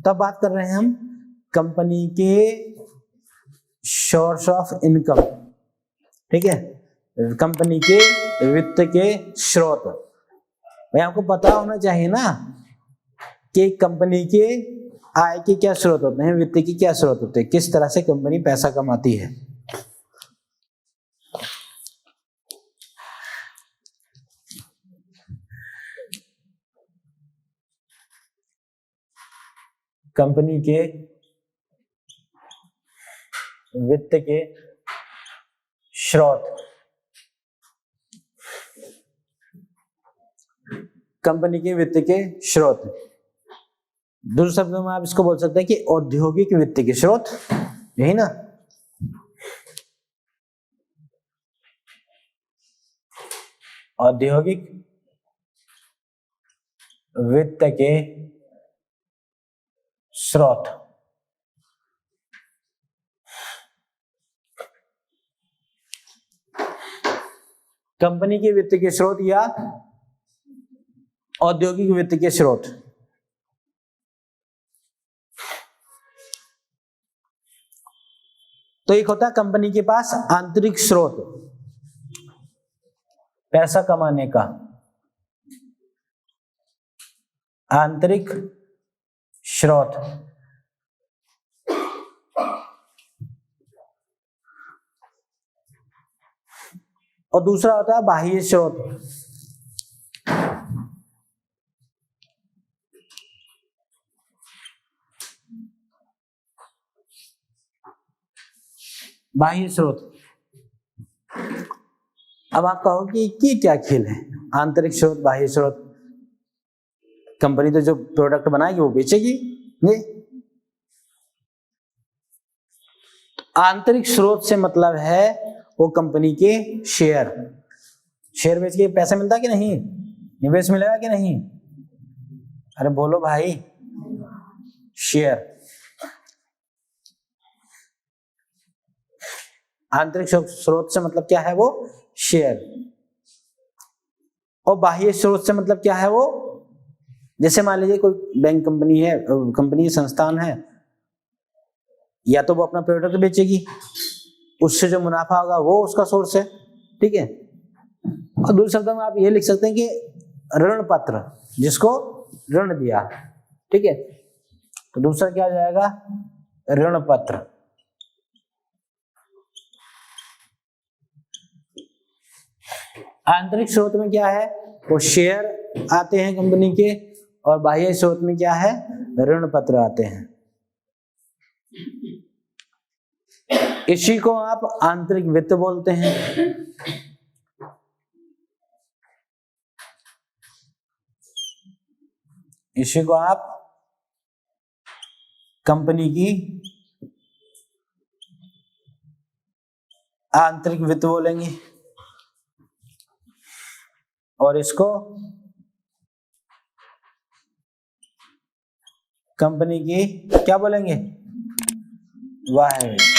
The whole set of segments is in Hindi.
तब बात कर रहे हैं हम कंपनी के सोर्स ऑफ इनकम, ठीक है, कंपनी के वित्त के स्रोत। भाई आपको पता होना चाहिए ना कि कंपनी के आय के क्या स्रोत होते हैं, वित्त के क्या स्रोत होते हैं, किस तरह से कंपनी पैसा कमाती है। कंपनी के वित्त के स्रोत, कंपनी के वित्त के स्रोत, दूसरे शब्दों में आप इसको बोल सकते हैं कि औद्योगिक वित्त के स्रोत, यही ना। औद्योगिक वित्त के स्रोत। कंपनी के वित्त के स्रोत या औद्योगिक वित्त के स्रोत। तो एक होता है कंपनी के पास आंतरिक स्रोत पैसा कमाने का, आंतरिक स्रोत, और दूसरा होता है बाह्य स्रोत। बाह्य स्रोत। अब आप कहोगे कि क्या खेल है, आंतरिक स्रोत बाह्य स्रोत। कंपनी तो जो प्रोडक्ट बनाएगी वो बेचेगी, नहीं। आंतरिक स्रोत से मतलब है वो कंपनी के शेयर, शेयर बेच के पैसा मिलता कि नहीं, निवेश मिलेगा कि नहीं, अरे बोलो भाई, शेयर। आंतरिक स्रोत से मतलब क्या है, वो शेयर। और बाह्य स्रोत से मतलब क्या है, वो जैसे मान लीजिए कोई बैंक कंपनी है, कंपनी संस्थान है, या तो वो अपना प्रोडक्ट बेचेगी, उससे जो मुनाफा होगा वो उसका सोर्स है, ठीक है। और दूसरे शब्दों में आप ये लिख सकते हैं कि ऋण पत्र, जिसको ऋण दिया, ठीक है, तो दूसरा क्या आ जाएगा, ऋण पत्र। आंतरिक स्रोत में क्या है, वो शेयर आते हैं कंपनी के, और बाह्य स्रोत में क्या है, ऋण पत्र आते हैं। इसी को आप आंतरिक वित्त बोलते हैं। इसी को आप कंपनी की आंतरिक वित्त बोलेंगे, और इसको कंपनी की क्या बोलेंगे, बाह्य वित्त।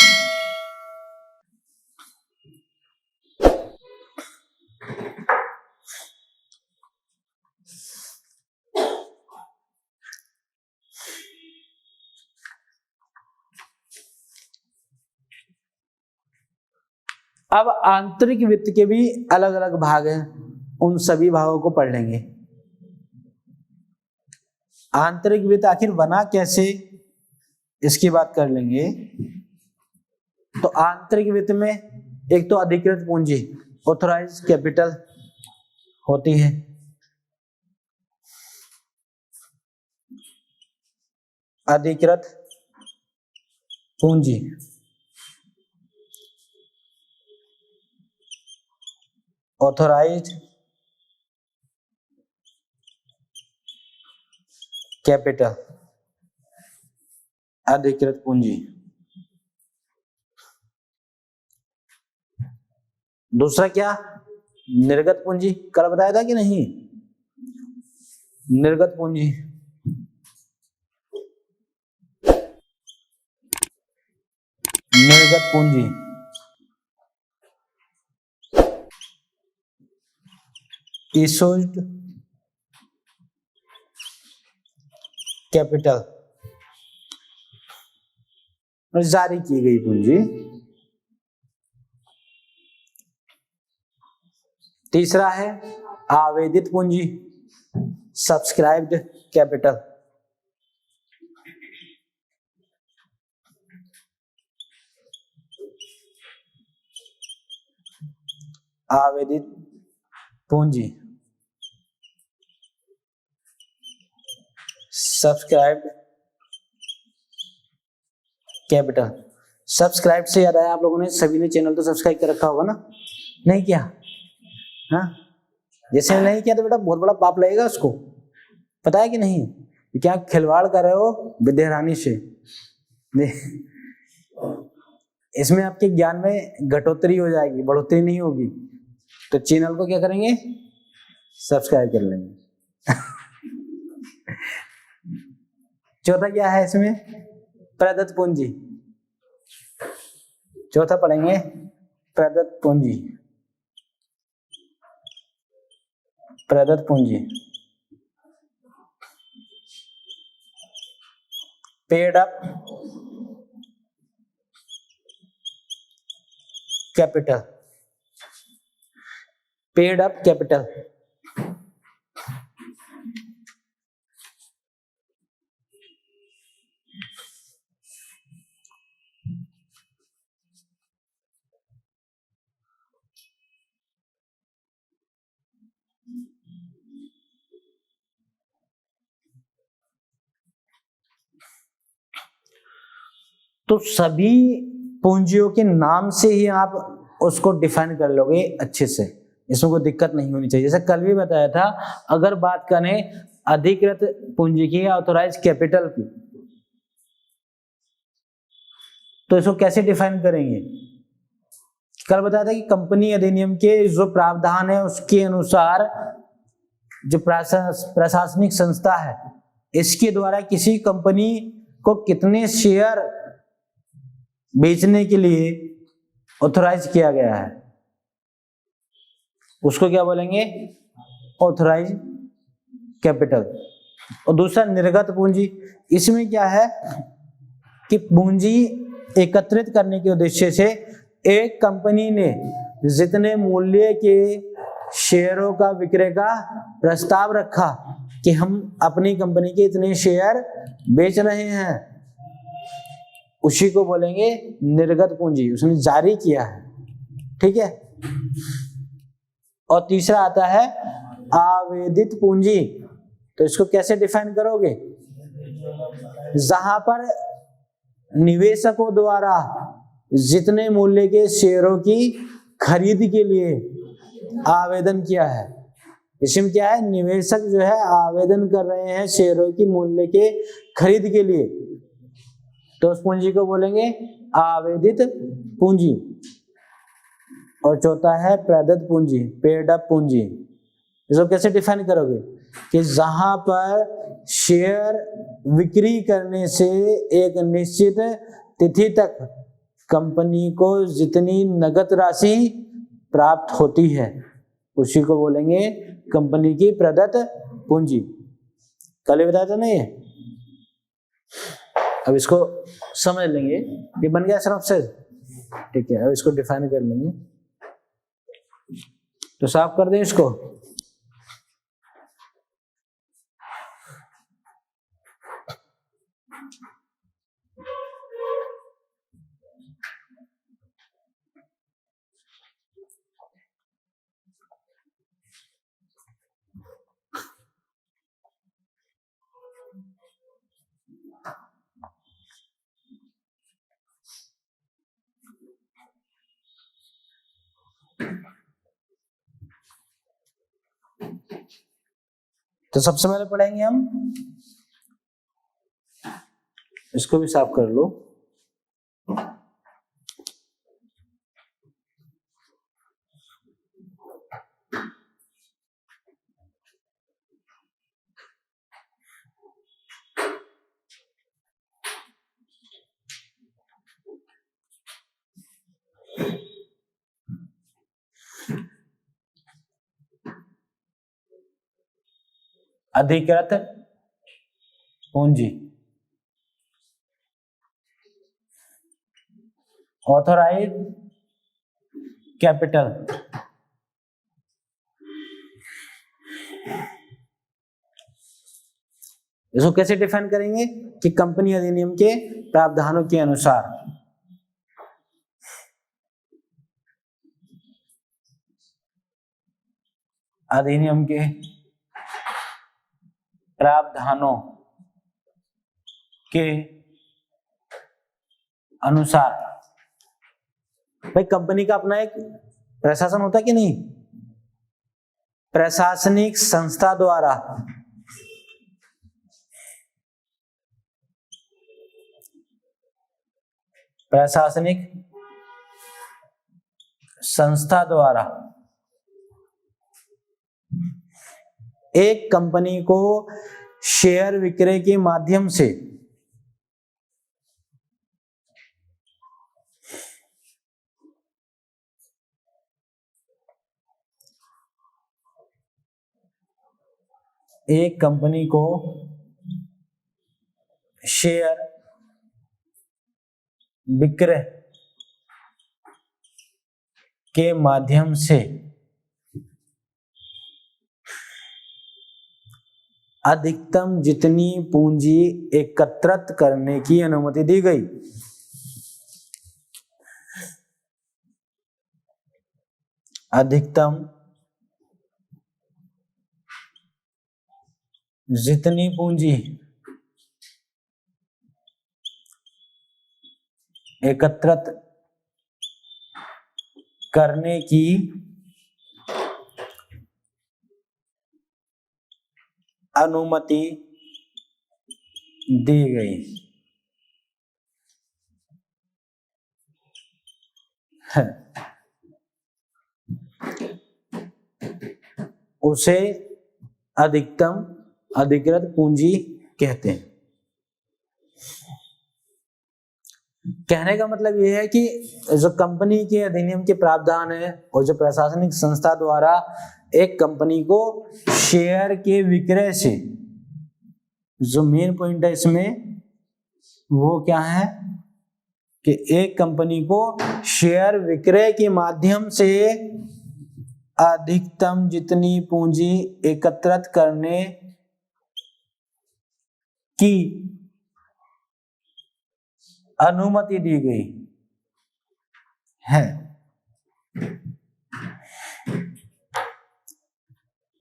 अब आंतरिक वित्त के भी अलग अलग भाग हैं, उन सभी भागों को पढ़ लेंगे। आंतरिक वित्त आखिर बना कैसे, इसकी बात कर लेंगे। तो आंतरिक वित्त में एक तो अधिकृत पूंजी, ऑथोराइज कैपिटल होती है, अधिकृत पूंजी, ऑथोराइज कैपिटल, अधिकृत पूंजी। दूसरा क्या, निर्गत पूंजी, कल बताया था कि नहीं, निर्गत पूंजी। निर्गत पूंजी, इशूड कैपिटल, और जारी की गई पूंजी। तीसरा है आवेदित पूंजी, सब्सक्राइब्ड कैपिटल। आवेदित पूंजी, सब्सक्राइब्ड कैपिटल। सब्सक्राइब से याद आया, आप लोगों ने सभी ने चैनल तो सब्सक्राइब कर रखा होगा ना? नहीं किया? हाँ, जैसे नहीं किया तो बेटा बहुत बड़ा पाप लगेगा उसको, पता है कि नहीं? क्या खिलवाड़ कर रहे हो विद्या रानी से? इसमें आपके ज्ञान में घटोत्तरी हो जाएगी, बढ़ोतरी नहीं होगी। तो चैनल को क्या करेंगे? सब्सक्राइब कर लेंगे। चौथा क्या है इसमें? प्रदत्त पूंजी। चौथा पढ़ेंगे प्रदत्त पूंजी। प्रदत्त पूंजी, paid up capital. Paid up capital, तो सभी पूंजियों के नाम से ही आप उसको डिफाइन कर लोगे अच्छे से, इसमें कोई दिक्कत नहीं होनी चाहिए। जैसे कल भी बताया था, अगर बात करें अधिकृत पूंजी की या ऑथोराइज कैपिटल की, तो इसको कैसे डिफाइन करेंगे? कल बताया था कि कंपनी अधिनियम के जो प्रावधान है उसके अनुसार जो प्रशासनिक संस्था है इसके द्वारा किसी कंपनी को कितने शेयर बेचने के लिए ऑथोराइज किया गया है, उसको क्या बोलेंगे? Authorise capital. और दूसरा निर्गत पूंजी, इसमें क्या है कि पूंजी एकत्रित करने के उद्देश्य से एक कंपनी ने जितने मूल्य के शेयरों का विक्रय का प्रस्ताव रखा कि हम अपनी कंपनी के इतने शेयर बेच रहे हैं, उसी को बोलेंगे निर्गत पूंजी, उसने जारी किया है। ठीक है। और तीसरा आता है आवेदित पूंजी, तो इसको कैसे डिफाइन करोगे? जहां पर निवेशकों द्वारा जितने मूल्य के शेयरों की खरीद के लिए आवेदन किया है, इसमें क्या है, निवेशक जो है आवेदन कर रहे हैं शेयरों की मूल्य के खरीद के लिए, तो उस पूंजी को बोलेंगे आवेदित पूंजी। और चौथा है प्रदत्त पूंजी, पेड अप पूंजी। इसको कैसे डिफाइन करोगे कि जहां पर शेयर बिक्री करने से एक निश्चित तिथि तक कंपनी को जितनी नगद राशि प्राप्त होती है उसी को बोलेंगे कंपनी की प्रदत्त पूंजी। कल ही बताया था ना ये। अब इसको समझ लेंगे, ये बन गया सिनॉप्सिस। ठीक है, अब इसको डिफाइन कर लेंगे, तो साफ कर दें इसको। तो सबसे पहले पढ़ेंगे हम, इसको भी साफ कर लो। अधिकृत पूंजी, ऑथोराइज कैपिटल। इसको कैसे डिफाइन करेंगे कि कंपनी अधिनियम के प्रावधानों के अनुसार। अधिनियम के प्रावधानों के अनुसार। भाई कंपनी का अपना एक प्रशासन होता है कि नहीं, प्रशासनिक संस्था द्वारा प्रशासनिक संस्था द्वारा एक कंपनी को शेयर विक्रय के माध्यम से एक कंपनी को शेयर विक्रय के माध्यम से अधिकतम जितनी पूंजी एकत्रित करने की अनुमति दी गई। अधिकतम जितनी पूंजी एकत्रित करने की अनुमति दी गई है, उसे अधिकतम अधिकृत पूंजी कहते हैं। कहने का मतलब यह है कि जो कंपनी के अधिनियम के प्रावधान है और जो प्रशासनिक संस्था द्वारा एक कंपनी को शेयर के विक्रय से, जो मेन पॉइंट है इसमें वो क्या है कि एक कंपनी को शेयर विक्रय के माध्यम से अधिकतम जितनी पूंजी एकत्रित करने की अनुमति दी गई है।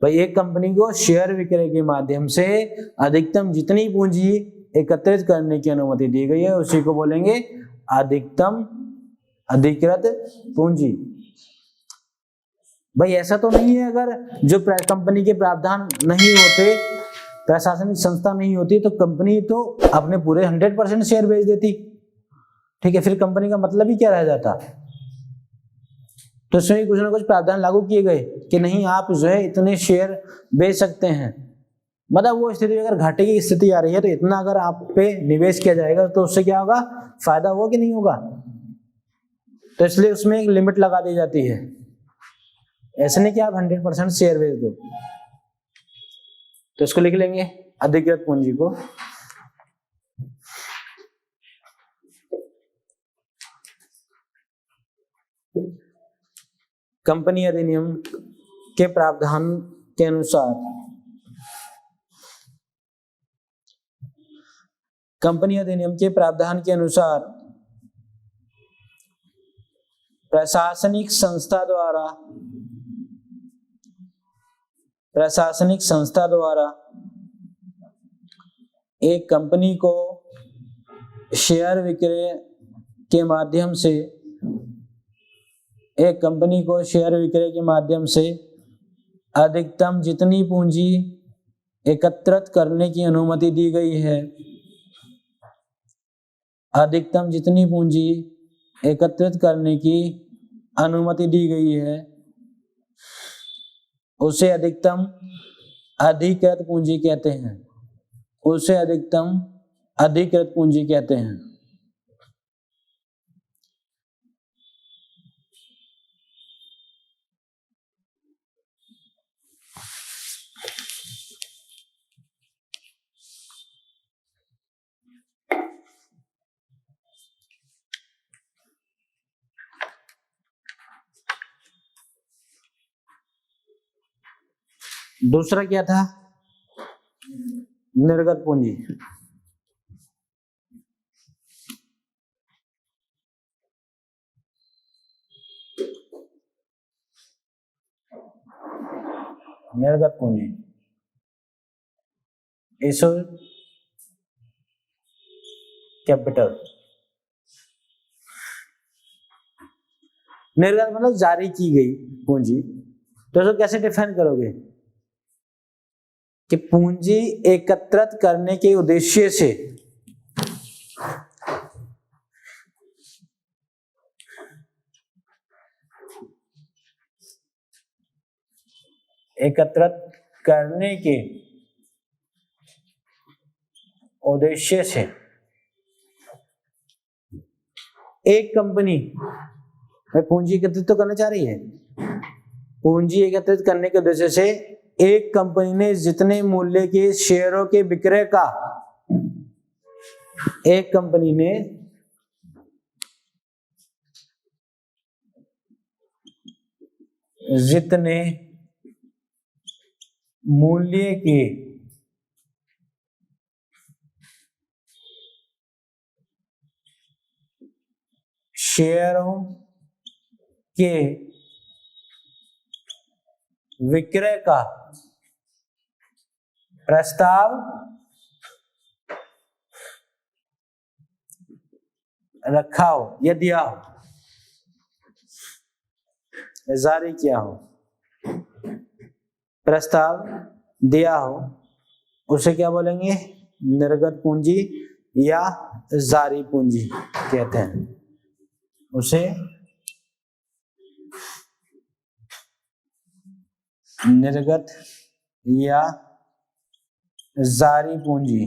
भाई एक कंपनी को शेयर विक्रय के माध्यम से अधिकतम जितनी पूंजी एकत्रित करने की अनुमति दी गई है उसी को बोलेंगे अधिकतम अधिकृत पूंजी। भाई ऐसा तो नहीं है अगर जो कंपनी के प्रावधान नहीं होते, प्रशासनिक संस्था नहीं होती तो कंपनी तो अपने पूरे 100% शेयर बेच देती, ठीक है, फिर कंपनी का मतलब ही क्या रह जाता। तो इसमें कुछ ना कुछ प्रावधान लागू किए गए कि नहीं आप जो है इतने शेयर बेच सकते हैं। मतलब वो स्थिति अगर घाटे की स्थिति आ रही है तो इतना अगर आप पे निवेश किया जाएगा तो उससे क्या होगा, फायदा होगा कि नहीं होगा। तो इसलिए उसमें एक लिमिट लगा दी जाती है, ऐसे नहीं कि आप 100% शेयर बेच दो। तो इसको लिख लेंगे अधिकृत पूंजी को। कंपनी अधिनियम के प्रावधान के अनुसार कंपनी अधिनियम के प्रावधान के अनुसार प्रशासनिक संस्था द्वारा एक कंपनी को शेयर विक्रय के माध्यम से अधिकतम जितनी पूंजी एकत्रित करने की अनुमति दी गई है, अधिकतम जितनी पूंजी एकत्रित करने की अनुमति दी गई है उसे अधिकतम अधिकृत पूंजी कहते हैं, उसे अधिकतम अधिकृत पूंजी कहते हैं। दूसरा क्या था? निर्गत पूंजी। निर्गत पूंजी इशूड कैपिटल। निर्गत मतलब जारी की गई पूंजी। तो इसको कैसे डिफाइन करोगे कि पूंजी एकत्रित करने के उद्देश्य से एकत्रित करने के उद्देश्य से एक कंपनी पूंजी एकत्रित तो करना चाह रही है। पूंजी एकत्रित करने के उद्देश्य से एक कंपनी ने जितने मूल्य के शेयरों के विक्रय का, एक कंपनी ने जितने मूल्य के शेयरों के विक्रय का प्रस्ताव रखा हो या दिया हो, जारी किया हो, प्रस्ताव दिया हो, उसे क्या बोलेंगे? निर्गत पूंजी या जारी पूंजी कहते हैं। उसे निर्गत या जारी पूंजी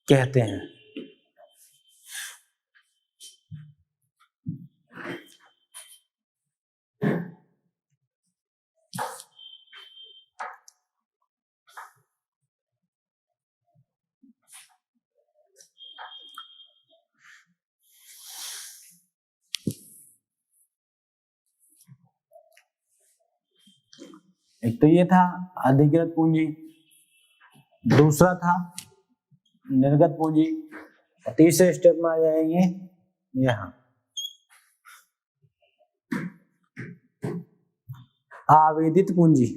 कहते हैं। एक तो ये था अधिकृत पूंजी, दूसरा था निर्गत पूंजी, तीसरे स्टेप में आ जाएंगे यहां आवेदित पूंजी।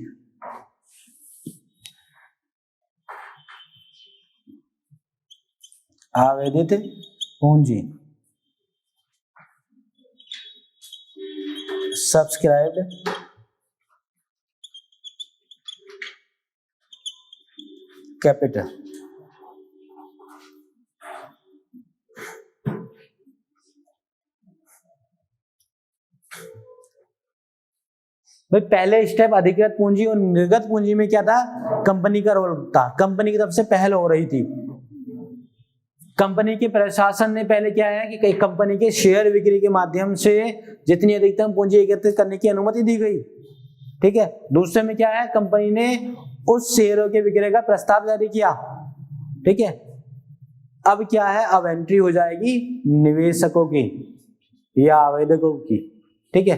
आवेदित पूंजी सब्सक्राइब्ड कैपिटल। भाई पहले स्टेप अधिकृत पूंजी और निर्गत पूंजी में क्या था? कंपनी का रोल था, कंपनी की तरफ से पहल हो रही थी। कंपनी के प्रशासन ने पहले क्या है कि कंपनी के शेयर बिक्री के माध्यम से जितनी अधिकतम पूंजी एकत्रित करने की अनुमति दी गई। ठीक है। दूसरे में क्या है? कंपनी ने उस शेयरों के विक्रय का प्रस्ताव जारी किया। ठीक है। अब क्या है? अब एंट्री हो जाएगी निवेशकों की या आवेदकों की। ठीक है।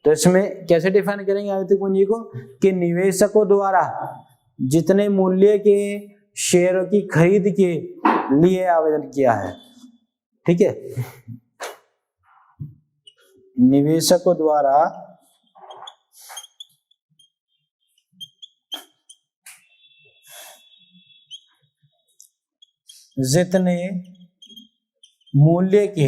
तो इसमें कैसे डिफाइन करेंगे आवेदित पूंजी को? कि निवेशकों द्वारा जितने मूल्य के शेयरों की खरीद के लिए आवेदन किया है। ठीक है। निवेशकों द्वारा जितने मूल्य के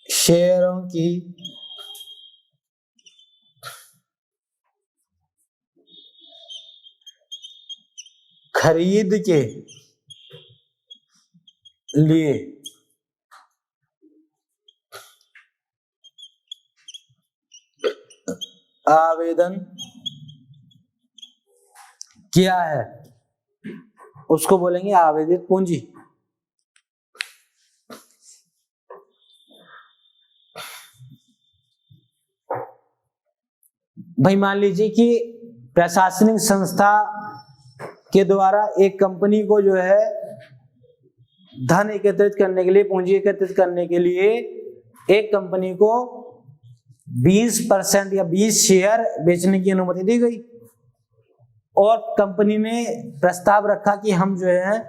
शेयरों की खरीद के लिए आवेदन किया है उसको बोलेंगे आवेदित पूंजी। भाई मान लीजिए कि प्रशासनिक संस्था के द्वारा एक कंपनी को जो है धन एकत्रित करने के लिए, पूंजी एकत्रित करने के लिए एक कंपनी को 20% या 20 शेयर बेचने की अनुमति दी गई और कंपनी ने प्रस्ताव रखा कि हम जो है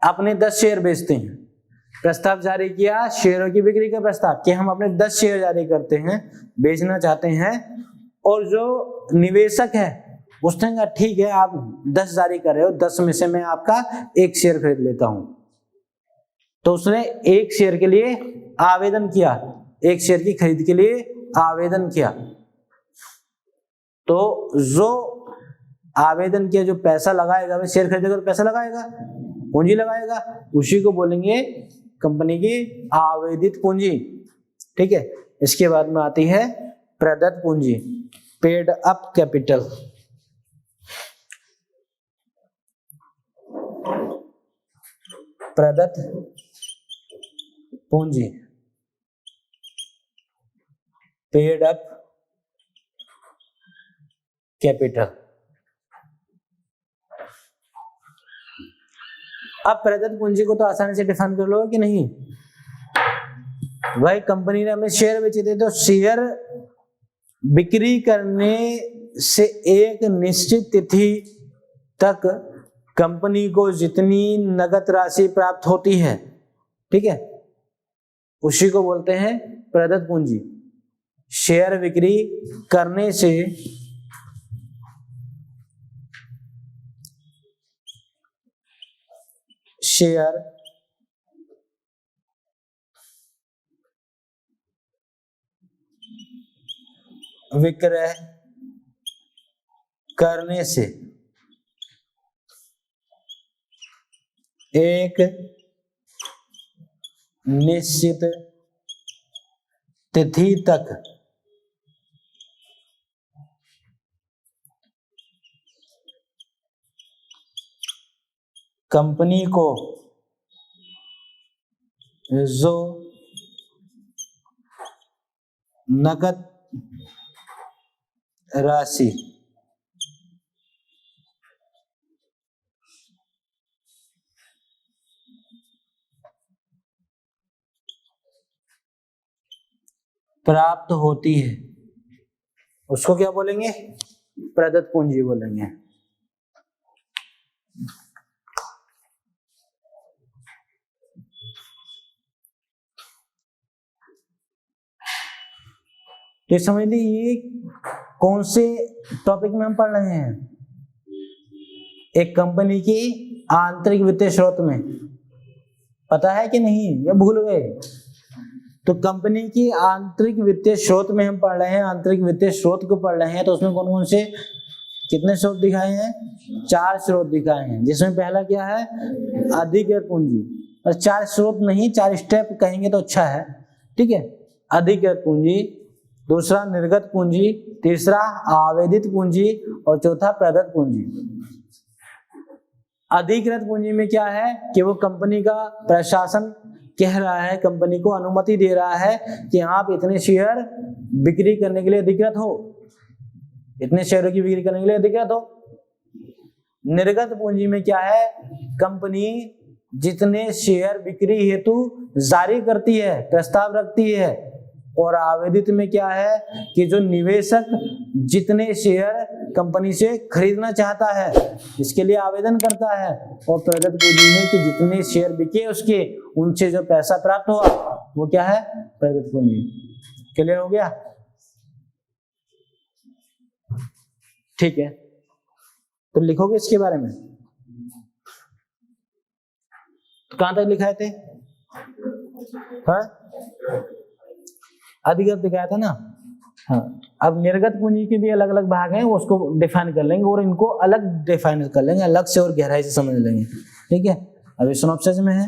अपने 10 शेयर बेचते हैं। प्रस्ताव जारी किया, शेयरों की बिक्री का प्रस्ताव कि हम अपने 10 शेयर जारी करते हैं, बेचना चाहते हैं। और जो निवेशक है उसने कहा ठीक है, आप 10 जारी कर रहे हो, 10 में से मैं आपका 1 शेयर खरीद लेता हूं। तो उसने 1 शेयर के लिए आवेदन किया, 1 शेयर की खरीद के लिए आवेदन किया। तो जो आवेदन किया, जो पैसा लगाएगा, वह शेयर खरीदेगा तो पैसा लगाएगा, पूंजी लगाएगा, उसी को बोलेंगे कंपनी की आवेदित पूंजी। ठीक है। इसके बाद में आती है प्रदत्त पूंजी, पेड अप कैपिटल। प्रदत्त पूंजी, पेड अप कैपिटल। अब प्रदत्त पूंजी को तो आसानी से डिफाइन कर लो कि नहीं। भाई कंपनी ने हमें शेयर बेचे थे, तो शेयर बिक्री करने से एक निश्चित तिथि तक कंपनी को जितनी नगद राशि प्राप्त होती है, ठीक है, उसी को बोलते हैं प्रदत्त पूंजी। शेयर बिक्री करने से शेयर विक्रय करने से एक निश्चित तिथि तक कंपनी को जो नकद राशि प्राप्त होती है, उसको क्या बोलेंगे? प्रदत्त पूंजी बोलेंगे। तो समझ लीजिए ये कौन से टॉपिक में हम पढ़ रहे हैं? एक कंपनी की आंतरिक वित्तीय स्रोत में। पता है कि नहीं या भूल गए? तो कंपनी की आंतरिक वित्तीय स्रोत में हम पढ़ रहे हैं, आंतरिक वित्तीय स्रोत को पढ़ रहे हैं। तो उसमें कौन कौन से कितने स्रोत दिखाए हैं? 4 स्रोत दिखाए हैं, जिसमें पहला क्या है? अधिकृत पूंजी। और 4 स्रोत नहीं, 4 स्टेप कहेंगे तो अच्छा है, ठीक है। अधिकृत पूंजी, दूसरा निर्गत पूंजी, तीसरा आवेदित पूंजी और चौथा प्रदत्त पूंजी। अधिकृत पूंजी में क्या है कि वो कंपनी का प्रशासन कह रहा है, कंपनी को अनुमति दे रहा है कि आप इतने शेयर बिक्री करने के लिए अधिकृत हो, इतने शेयरों की बिक्री करने के लिए अधिकृत हो। निर्गत पूंजी में क्या है? कंपनी जितने शेयर बिक्री हेतु जारी करती है, प्रस्ताव रखती है। और आवेदित में क्या है कि जो निवेशक जितने शेयर कंपनी से खरीदना चाहता है, इसके लिए आवेदन करता है। और प्रदत्त पूंजी में कि जितने शेयर बिके उसके, उनसे जो पैसा प्राप्त हुआ, वो क्या है? प्रदत्त पूंजी। क्लियर हो गया? ठीक है, तो लिखोगे इसके बारे में। तो कहां तक लिखाए थे? हाँ, अधिकृत दिखाया था ना। हाँ, अब निर्गत पूंजी के भी अलग अलग भाग हैं, उसको डिफाइन कर लेंगे और इनको अलग डिफाइन कर लेंगे, अलग से और गहराई से समझ लेंगे, ठीक है। अभी सिनॉप्सिस में है,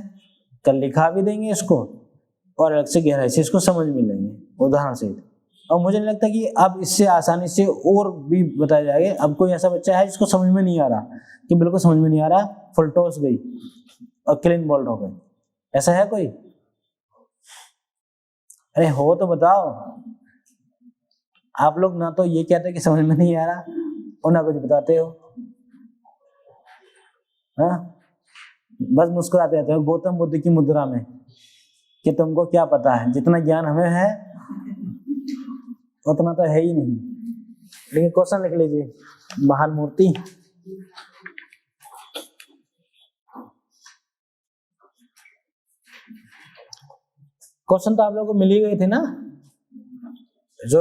कल लिखा भी देंगे इसको और अलग से गहराई से इसको समझ भी लेंगे उदाहरण से। और मुझे नहीं लगता कि अब इससे आसानी से और भी बताया जाएगा। अब कोई ऐसा बच्चा है जिसको समझ में नहीं आ रहा, कि बिल्कुल समझ में नहीं आ रहा, फुल टॉस गई और क्लीन बोल्ड हो गई, ऐसा है कोई? अरे हो तो बताओ। आप लोग ना तो ये कहते कि समझ में नहीं आ रहा, और ना कुछ बताते हो। हाँ, बस मुस्कुराते रहते हो गौतम बुद्ध की मुद्रा में कि तुमको क्या पता है, जितना ज्ञान हमें है उतना तो है ही नहीं। लेकिन क्वेश्चन लिख लीजिए, महान मूर्ति। क्वेश्चन तो आप लोगों को मिल ही गए थे ना, जो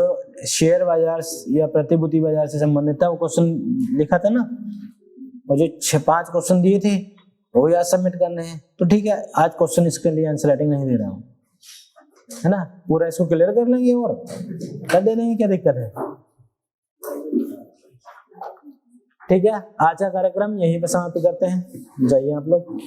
शेयर बाजार या प्रतिभूति बाजार से संबंधित था वो क्वेश्चन लिखा था ना, और जो 5 क्वेश्चन दिए थे वो याद सबमिट करने हैं। तो ठीक है, आज क्वेश्चन इसके लिए आंसर राइटिंग नहीं दे रहा हूँ, है ना, पूरा इसको क्लियर कर लेंगे और कर दे देंगे, क्या दिक्कत है। ठीक है, आज का कार्यक्रम यहीं पे समाप्त करते हैं, जाइए आप लोग।